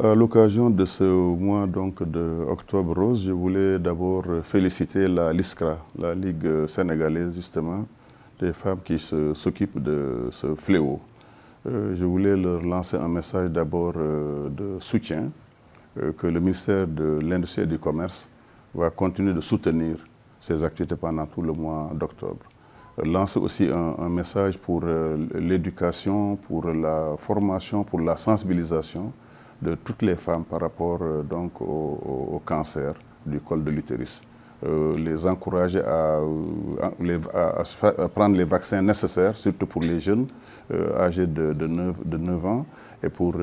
À l'occasion de ce mois donc de Octobre Rose, je voulais d'abord féliciter la LISCRA, la Ligue sénégalaise justement des femmes qui s'occupent de ce fléau. Je voulais leur lancer un message d'abord de soutien que le ministère de l'Industrie et du Commerce va continuer de soutenir ces activités pendant tout le mois d'octobre. Lance aussi un message pour l'éducation, pour la formation, pour la sensibilisation de toutes les femmes par rapport donc au cancer du col de l'utérus. Les encourager à prendre les vaccins nécessaires, surtout pour les jeunes âgés de 9 ans et pour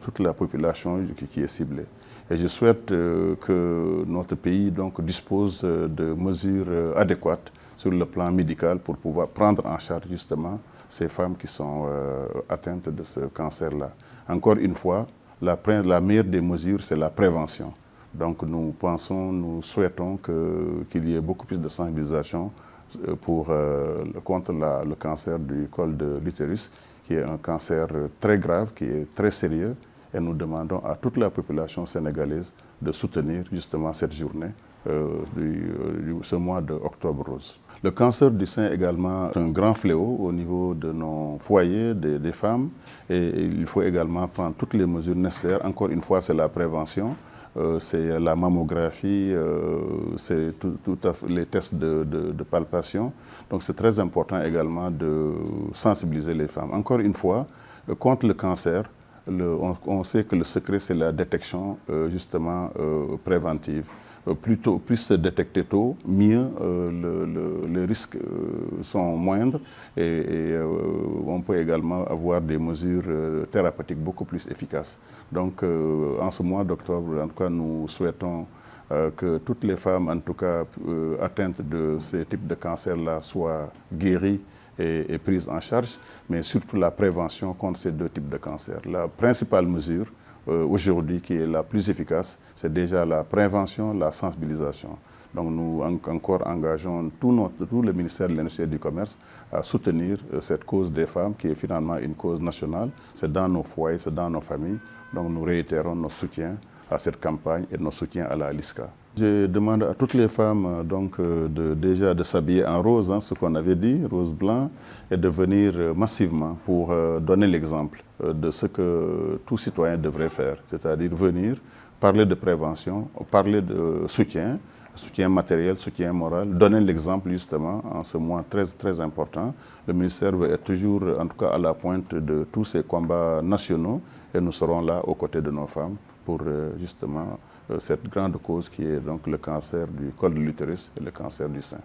toute la population qui est ciblée. Et je souhaite que notre pays donc, dispose de mesures adéquates sur le plan médical pour pouvoir prendre en charge justement ces femmes qui sont atteintes de ce cancer-là. Encore une fois, la meilleure des mesures, c'est la prévention. Donc nous souhaitons qu'il y ait beaucoup plus de sensibilisation contre le cancer du col de l'utérus, qui est un cancer très grave, qui est très sérieux. Et nous demandons à toute la population sénégalaise de soutenir justement cette journée, ce mois de Octobre Rose. Le cancer du sein également est un grand fléau au niveau de nos foyers, des femmes. Et il faut également prendre toutes les mesures nécessaires. Encore une fois, c'est la prévention. C'est la mammographie, c'est les tests de palpation. Donc c'est très important également de sensibiliser les femmes. Encore une fois, contre le cancer, on sait que le secret, c'est la détection justement préventive. Plus se détecter tôt, mieux les risques sont moindres et on peut également avoir des mesures thérapeutiques beaucoup plus efficaces. Donc en ce mois d'octobre, en tout cas, nous souhaitons que toutes les femmes, en tout cas atteintes de ces types de cancers-là, soient guéries et prises en charge, mais surtout la prévention contre ces deux types de cancers. La principale mesure aujourd'hui qui est la plus efficace, c'est déjà la prévention, la sensibilisation. Donc nous encore engageons tout le ministère de l'Industrie et du Commerce à soutenir cette cause des femmes qui est finalement une cause nationale. C'est dans nos foyers, c'est dans nos familles. Donc nous réitérons notre soutien à cette campagne et notre soutien à la LISCA. Je demande à toutes les femmes donc, déjà de s'habiller en rose, ce qu'on avait dit, rose blanc, et de venir massivement pour donner l'exemple de ce que tout citoyen devrait faire, c'est-à-dire venir parler de prévention, parler de soutien matériel, soutien moral, donner l'exemple justement en ce mois très important. Le ministère veut être toujours en tout cas à la pointe de tous ces combats nationaux et nous serons là aux côtés de nos femmes pour justement cette grande cause qui est donc le cancer du col de l'utérus et le cancer du sein.